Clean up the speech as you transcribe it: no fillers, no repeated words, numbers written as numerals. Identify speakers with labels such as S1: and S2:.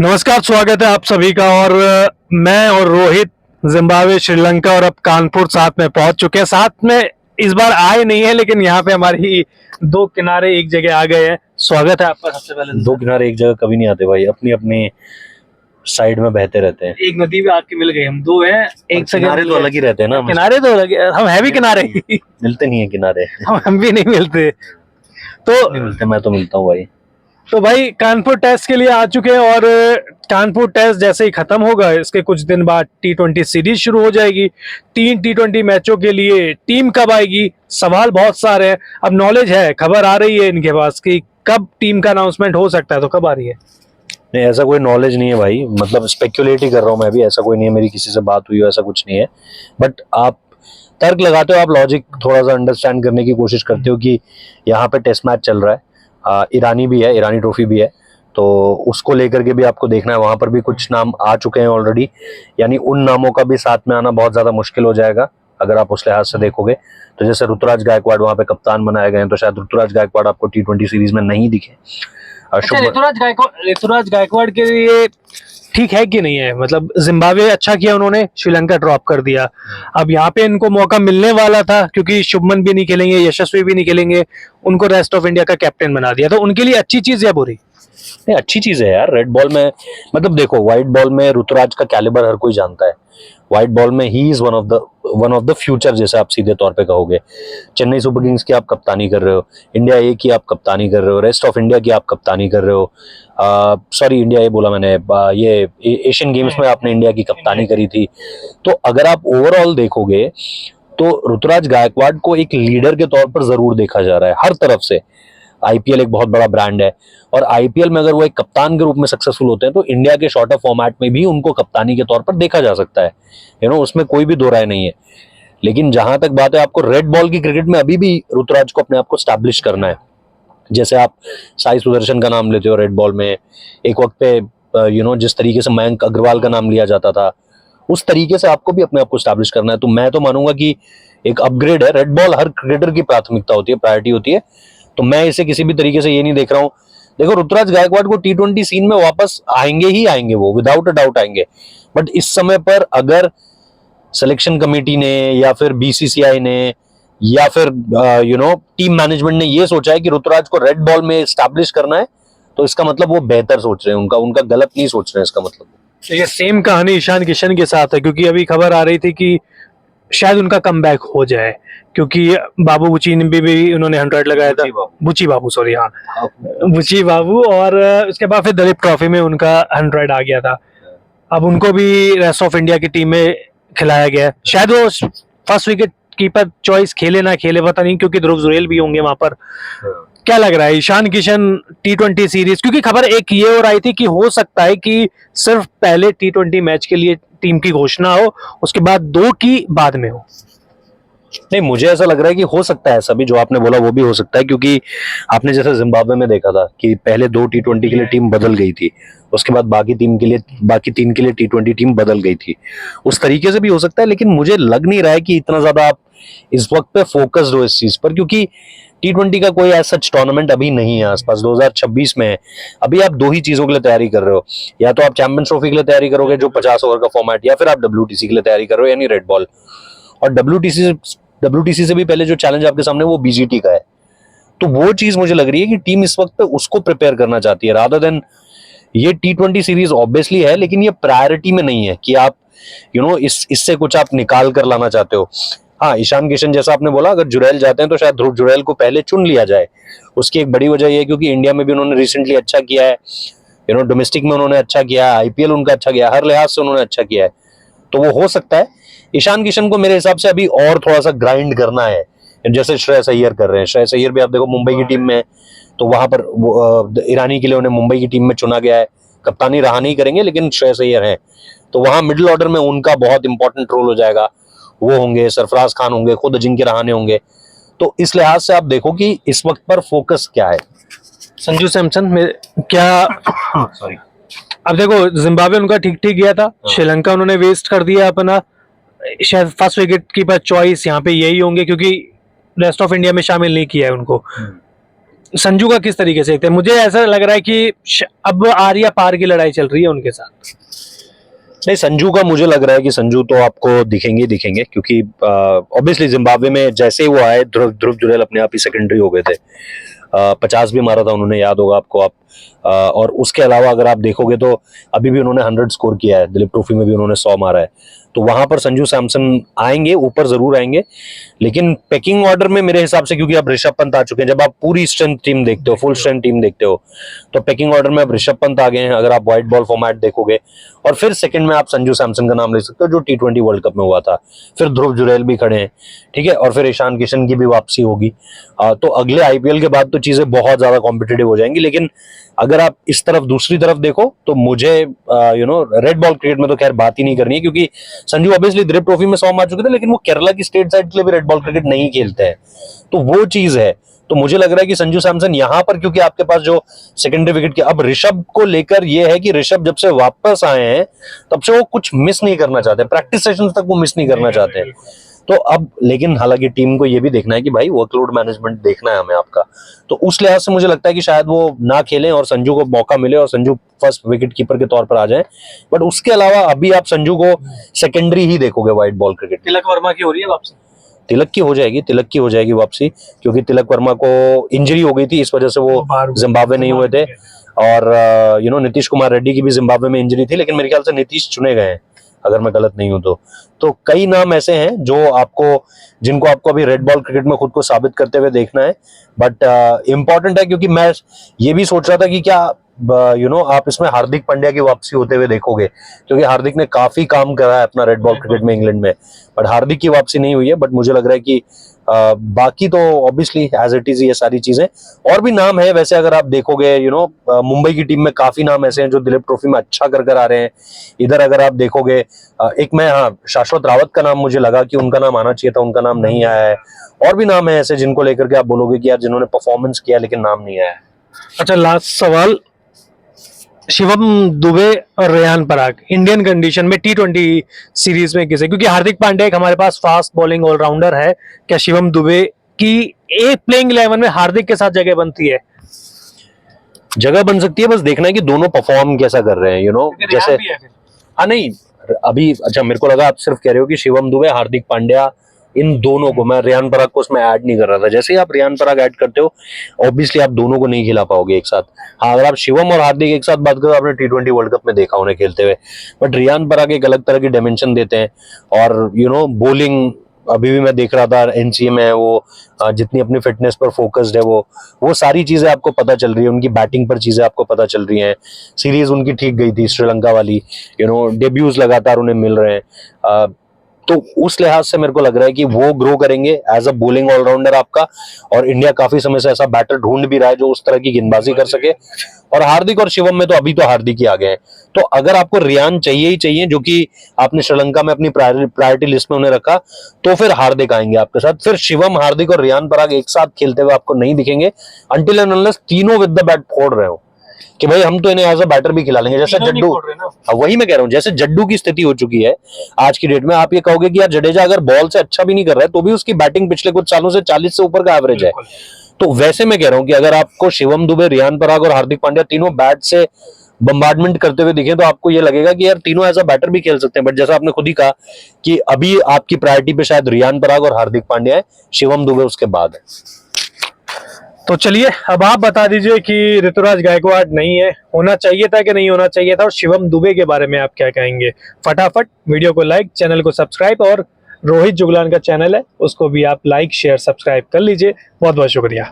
S1: नमस्कार, स्वागत है आप सभी का। और मैं और रोहित जिम्बाब्वे, श्रीलंका और अब कानपुर साथ में पहुंच चुके हैं। साथ में इस बार आए नहीं है, लेकिन यहाँ पे हमारी दो किनारे एक जगह आ गए हैं। स्वागत है आपका। सबसे पहले
S2: दो किनारे एक जगह कभी नहीं आते भाई, अपनी अपनी साइड में बहते रहते हैं।
S1: एक नदी में आके मिल गए, हम दो हैं एक जगह।
S2: किनारे तो अलग ही रहते हैं ना,
S1: किनारे तो अलग है, हम है भी किनारे
S2: मिलते नहीं है किनारे।
S1: हम भी नहीं मिलते तो
S2: नहीं मिलते, मैं तो मिलता हूँ भाई।
S1: तो भाई कानपुर टेस्ट के लिए आ चुके हैं। और कानपुर टेस्ट जैसे ही खत्म होगा, इसके कुछ दिन बाद T20 सीरीज शुरू हो जाएगी। 3 T20 मैचों के लिए टीम कब आएगी, सवाल बहुत सारे हैं। अब नॉलेज है, खबर आ रही है इनके पास कि कब टीम का अनाउंसमेंट हो सकता है, तो कब आ रही है?
S2: नहीं, ऐसा कोई नॉलेज नहीं है भाई, मतलब स्पेक्युलेट ही कर रहा हूँ मैं भी। ऐसा कोई नहीं है, मेरी किसी से बात हुई हो, ऐसा कुछ नहीं है। बट आप तर्क लगाते हो, आप लॉजिक थोड़ा सा अंडरस्टैंड करने की कोशिश करते हो कि यहाँ पे टेस्ट मैच चल रहा है, ईरानी भी है, ईरानी ट्रॉफी भी है, तो उसको लेकर के भी आपको देखना है। वहां पर भी कुछ नाम आ चुके हैं ऑलरेडी, यानी उन नामों का भी साथ में आना बहुत ज्यादा मुश्किल हो जाएगा अगर आप उस लिहाज से देखोगे। तो जैसे ऋतुराज गायकवाड़ वहां पे कप्तान बनाए गए हैं, तो शायद ऋतुराज गायकवाड़ आपको T20 सीरीज में नहीं दिखे।
S1: अच्छा, ऋतुराज गायकवाड़ के लिए ठीक है कि नहीं है? मतलब जिम्बाब्वे अच्छा किया उन्होंने, श्रीलंका ड्रॉप कर दिया। अब यहाँ पे इनको मौका मिलने वाला था, क्योंकि शुभमन भी नहीं खेलेंगे, यशस्वी भी नहीं खेलेंगे, उनको रेस्ट ऑफ इंडिया का कैप्टन बना दिया। तो उनके लिए अच्छी चीज या बुरी?
S2: नहीं, अच्छी चीज है यार। रेड बॉल में मतलब देखो, व्हाइट बॉल में ऋतुराज का कैलिबर हर कोई जानता है। व्हाइट बॉल में he is one of the future, जैसे आप सीधे तौर पे कहोगे। चेन्नई सुपर किंग्स की आप कप्तानी कर रहे हो, इंडिया ए की आप कप्तानी कर रहे हो, रेस्ट ऑफ इंडिया की आप कप्तानी कर रहे हो। सॉरी, इंडिया ए बोला मैंने, ये एशियन गेम्स में आपने इंडिया की कप्तानी करी थी। तो अगर आप ओवरऑल देखोगे तो ऋतुराज गायकवाड़ को एक लीडर के तौर पर जरूर देखा जा रहा है हर तरफ से। आईपीएल एक बहुत बड़ा ब्रांड है, और आईपीएल में अगर वो एक कप्तान के रूप में सक्सेसफुल होते हैं तो इंडिया के शॉर्टर फॉर्मेट में भी उनको कप्तानी के तौर पर देखा जा सकता है। उसमें कोई भी दो राय नहीं है। लेकिन जहां तक बात है, आपको रेड बॉल की क्रिकेट में अभी भी ऋतुराज को अपने आप को स्टैब्लिश करना है। जैसे आप साई सुदर्शन का नाम लेते हो रेड बॉल में, एक वक्त पे जिस तरीके से मयंक अग्रवाल का नाम लिया जाता था, उस तरीके से आपको भी अपने आप को स्टैब्लिश करना है। तो मैं तो मानूंगा कि एक अपग्रेड है। रेड बॉल हर क्रिकेटर की प्राथमिकता होती है, प्रायोरिटी होती है। तो मैं इसे किसी भी तरीके से ये नहीं देख रहा हूं। देखो, ऋतुराज गायकवाड़ को T20 सीन में वापस आएंगे ही आएंगे, वो विदाउट अ डाउट आएंगे। बट इस समय पर अगर सिलेक्शन कमेटी ने या फिर BCCI ने या फिर टीम मैनेजमेंट ने ये सोचा है कि ऋतुराज को रेड बॉल में स्टैब्लिश करना है, तो इसका मतलब वो बेहतर सोच रहे हैं। उनका गलत नहीं सोच रहे हैं, इसका मतलब।
S1: तो ये सेम कहानी ईशान किशन के साथ है, क्योंकि अभी खबर आ रही थी कि शायद उनका कमबैक हो जाए, क्योंकि बाबू बुची ने भी उन्होंने 100 लगाया था। बुची बाबू, सॉरी, हाँ, बुची बाबू। और उसके बाद फिर दलीप ट्रॉफी में उनका 100 आ गया था। अब उनको भी रेस्ट ऑफ इंडिया की टीम में खिलाया गया। शायद वो फर्स्ट विकेट कीपर चॉइस खेले ना खेले पता नहीं, क्योंकि ध्रुव जुरेल भी होंगे वहां पर। क्या लग रहा है ईशान किशन T20 सीरीज? क्योंकि खबर एक ये और आई थी कि हो सकता है कि सिर्फ पहले T20 मैच के लिए टीम की घोषणा हो, उसके बाद 2 की बाद में हो।
S2: नहीं, मुझे ऐसा लग रहा है कि हो सकता है ऐसा भी, जो आपने बोला वो भी हो सकता है। क्योंकि आपने जैसे जिम्बाब्वे में देखा था कि पहले 2 T20 के लिए टीम बदल गई थी, उसके बाद बाकी 3 के लिए T20 टीम बदल गई थी। उस तरीके से भी हो सकता है, लेकिन मुझे लग नहीं रहा है कि इतना ज्यादा आप इस वक्त पे फोकस्ड हो इस चीज पर, क्योंकि T20 का कोई ऐसा टूर्नामेंट अभी नहीं है आसपास। 2026 में है, अभी आप 2 ही चीजों के लिए तैयारी कर रहे हो। या तो आप चैंपियंस ट्रॉफी के लिए तैयारी करोगे, जो 50 ओवर का फॉर्मेट, या फिर आप WTC के लिए तैयारी कर रहे हो, यानी रेड बॉल। और WTC से भी पहले जो चैलेंज आपके सामने वो BGT का है। तो वो चीज मुझे लग रही है कि टीम इस वक्त पे उसको प्रिपेयर करना चाहती है, रादर देन ये T20 सीरीज ऑब्वियसली है, लेकिन ये प्रायोरिटी में नहीं है कि आप इससे कुछ आप निकाल कर लाना चाहते हो। हाँ, ईशान किशन जैसा आपने बोला, अगर जुरैल जाते हैं तो शायद ध्रुव जुरैल को पहले चुन लिया जाए। उसकी एक बड़ी वजह यह, क्योंकि इंडिया में भी उन्होंने रिसेंटली अच्छा किया है, डोमेस्टिक में उन्होंने अच्छा किया है, IPL उनका अच्छा किया, हर लिहाज से उन्होंने अच्छा किया है। तो वो हो सकता है। ईशान किशन को मेरे हिसाब से अभी और थोड़ा सा ग्राइंड करना है, जैसे श्रेयस अय्यर कर रहे हैं। श्रेयस अय्यर भी आप देखो मुंबई की टीम में, तो वहां पर ईरानी के लिए उन्हें मुंबई की टीम में चुना गया है। कप्तानी रहा नहीं करेंगे, लेकिन श्रेयस अय्यर हैं, तो वहां मिडिल ऑर्डर में उनका बहुत इंपॉर्टेंट रोल हो जाएगा। वो होंगे, सरफराज खान होंगे, खुद अजिंक्य रहाणे होंगे। तो इस लिहाज से आप देखो कि इस वक्त पर फोकस क्या है।
S1: संजू सैमसन में क्या
S2: सॉरी,
S1: अब देखो, जिम्बाब्वे उनका ठीक ठीक गया था, श्रीलंका उन्होंने वेस्ट कर दिया अपना। शायद फर्स्ट विकेट कीपर चॉइस यहाँ पे यही होंगे, क्योंकि रेस्ट ऑफ इंडिया में शामिल नहीं किया है उनको। संजू का किस तरीके से देखते हैं? मुझे ऐसा लग रहा है कि अब आर या पार की लड़ाई चल रही है उनके साथ।
S2: नहीं, संजू का मुझे लग रहा है कि संजू तो आपको दिखेंगे ही दिखेंगे, क्योंकि ऑब्वियसली जिम्बाब्वे में जैसे ही वो आए ध्रुव जुरैल अपने आप ही सेकेंडरी हो गए थे। 50 भी मारा था उन्होंने, याद होगा आपको। आप और उसके अलावा अगर आप देखोगे तो अभी भी उन्होंने 100 स्कोर किया है, दिलीप ट्रॉफी में भी उन्होंने 100 मारा है। तो वहां पर संजू सैमसन आएंगे, ऊपर जरूर आएंगे, लेकिन पैकिंग ऑर्डर में मेरे हिसाब से, क्योंकि अब ऋषभ पंत आ चुके हैं, जब आप पूरी स्ट्रेंथ टीम देखते हो, फुल स्ट्रेंथ टीम देखते हो, तो पैकिंग ऑर्डर में अब ऋषभ पंत आ गए हैं अगर आप व्हाइट बॉल फॉर्मेट देखोगे, और फिर सेकंड में आप संजू सैमसन का नाम ले सकते हो जो T20 वर्ल्ड कप में हुआ था। फिर ध्रुव जुरैल भी खड़े हैं, ठीक है, और फिर ईशान किशन की भी वापसी होगी। तो अगले IPL के बाद तो चीजें बहुत ज्यादा कॉम्पिटिटिव हो जाएंगी। लेकिन अगर आप इस तरफ दूसरी तरफ देखो तो मुझे रेड बॉल क्रिकेट में तो खैर बात ही नहीं करनी है, क्योंकि संजू ऑब्वियसली दिलीप ट्रॉफी में 100 मार चुके थे, लेकिन वो केरला की स्टेट साइड के लिए भी रेड बॉल क्रिकेट नहीं खेलते हैं, तो वो चीज है। तो मुझे लग रहा है कि संजू सैमसन यहां पर, क्योंकि आपके पास जो सेकेंडरी विकेट के, अब ऋषभ को लेकर ये है कि ऋषभ जब से वापस आए हैं तब से वो कुछ मिस नहीं करना चाहते, प्रैक्टिस सेशंस तक वो मिस नहीं करना चाहते हैं। तो अब लेकिन हालांकि टीम को ये भी देखना है कि भाई वर्कलोड मैनेजमेंट देखना है हमें आपका, तो उस लिहाज से मुझे लगता है कि शायद वो ना खेलें और संजू को मौका मिले और संजू फर्स्ट विकेट कीपर के तौर पर आ जाए। बट उसके अलावा अभी आप संजू को सेकेंडरी ही देखोगे white ball cricket.
S1: Tilak Varma की हो रही है वापसी?
S2: तिलक की हो जाएगी वापसी, क्योंकि तिलक वर्मा को इंजरी हो गई थी, इस वजह से वो जिम्बाब्वे नहीं हुए थे। और नीतीश कुमार रेड्डी की भी जिम्बाब्वे में इंजरी थी, लेकिन मेरे ख्याल से नीतीश चुने गए हैं अगर मैं गलत नहीं हूं तो कई नाम ऐसे हैं जिनको आपको अभी रेड बॉल क्रिकेट में खुद को साबित करते हुए देखना है। बट इंपॉर्टेंट है, क्योंकि मैं ये भी सोच रहा था कि क्या आप इसमें हार्दिक पांड्या की वापसी होते हुए देखोगे, क्योंकि हार्दिक ने काफी काम करा है अपना रेड बॉल क्रिकेट में इंग्लैंड में, बट हार्दिक की वापसी नहीं हुई है। बट मुझे लग रहा है कि बाकी तो ऑब्वियसली एज इट इज ये सारी चीजें, और भी नाम है वैसे अगर आप देखोगे, मुंबई की टीम में काफी नाम ऐसे हैं जो दिलीप ट्रॉफी में अच्छा कर आ रहे हैं। इधर अगर आप देखोगे एक मैं शाश्वत रावत का नाम मुझे लगा कि उनका नाम आना चाहिए था, उनका नाम नहीं आया है। और भी नाम है ऐसे जिनको लेकर के आप बोलोगे कि यार जिन्होंने परफॉर्मेंस किया लेकिन नाम नहीं आया है।
S1: अच्छा, लास्ट सवाल, शिवम दुबे और रेयान पराग इंडियन कंडीशन में T20 सीरीज में किसे, क्योंकि हार्दिक पांड्या एक हमारे पास फास्ट बॉलिंग ऑलराउंडर है, क्या शिवम दुबे की एक प्लेइंग 11 में हार्दिक के साथ जगह बनती है?
S2: जगह बन सकती है, बस देखना है कि दोनों परफॉर्म कैसा कर रहे हैं, जैसे नहीं अभी। अच्छा, मेरे को लगा आप सिर्फ कह रहे हो कि शिवम दुबे, हार्दिक पांड्या, इन दोनों को, मैं रेयान पराग को उसमें ऐड नहीं कर रहा था। जैसे ही आप रेयान पराग ऐड करते हो ऑब्वियसली आप दोनों को नहीं खिला पाओगे एक साथ। हाँ, अगर आप शिवम और हार्दिक एक साथ बात करो, आपने T20 वर्ल्ड कप में देखा उन्हें खेलते हुए, बट रेयान पराग एक अलग तरह की डायमेंशन देते हैं। और बोलिंग अभी भी मैं देख रहा था NCA में है वो, जितनी अपनी फिटनेस पर फोकस्ड है वो सारी चीजें आपको पता चल रही है, उनकी बैटिंग पर चीजें आपको पता चल रही हैं। सीरीज उनकी ठीक गई थी श्रीलंका वाली, डेब्यूज लगातार उन्हें मिल रहे हैं। तो उस लिहाज से मेरे को लग रहा है कि वो ग्रो करेंगे एज अ बॉलिंग ऑलराउंडर आपका, और इंडिया काफी समय से ऐसा बैटर ढूंढ भी रहा है जो उस तरह की गेंदबाजी कर सके। और हार्दिक और शिवम में तो अभी तो हार्दिक ही आ गए हैं। तो अगर आपको रेयान चाहिए ही चाहिए, जो कि आपने श्रीलंका में अपनी प्रायोरिटी लिस्ट में उन्हें रखा, तो फिर हार्दिक आएंगे आपके साथ। फिर शिवम, हार्दिक और रेयान पराग एक साथ खेलते हुए आपको नहीं दिखेंगे अनटिल एंड अनलेस तीनों विद द बैट फोड़ रहे हो कि भाई हम तो इन्हें एज अ बैटर भी खिला लेंगे, जैसे जड्डू। वही मैं कह रहा हूँ, जैसे जड्डू की स्थिति हो चुकी है आज की डेट में। आप ये कहोगे कि यार जडेजा अगर बॉल से अच्छा भी नहीं कर रहा है तो भी उसकी बैटिंग पिछले कुछ सालों से 40 से ऊपर का एवरेज है। तो वैसे मैं कह रहा हूं कि अगर आपको शिवम दुबे, रेयान पराग और हार्दिक पांड्या तीनों बैट से बम्बार्डमेंट करते हुए दिखे तो आपको ये लगेगा कि यार तीनों ऐसा बैटर भी खेल सकते हैं। बट जैसा आपने खुद ही कहा कि अभी आपकी प्रायोरिटी पे शायद रेयान पराग और हार्दिक पांड्या है, शिवम दुबे उसके बाद है।
S1: तो चलिए, अब आप बता दीजिए कि ऋतुराज गायकवाड़ नहीं है, होना चाहिए था कि नहीं होना चाहिए था, और शिवम दुबे के बारे में आप क्या कहेंगे? फटाफट वीडियो को लाइक, चैनल को सब्सक्राइब, और रोहित जुगलान का चैनल है उसको भी आप लाइक, शेयर, सब्सक्राइब कर लीजिए। बहुत बहुत शुक्रिया।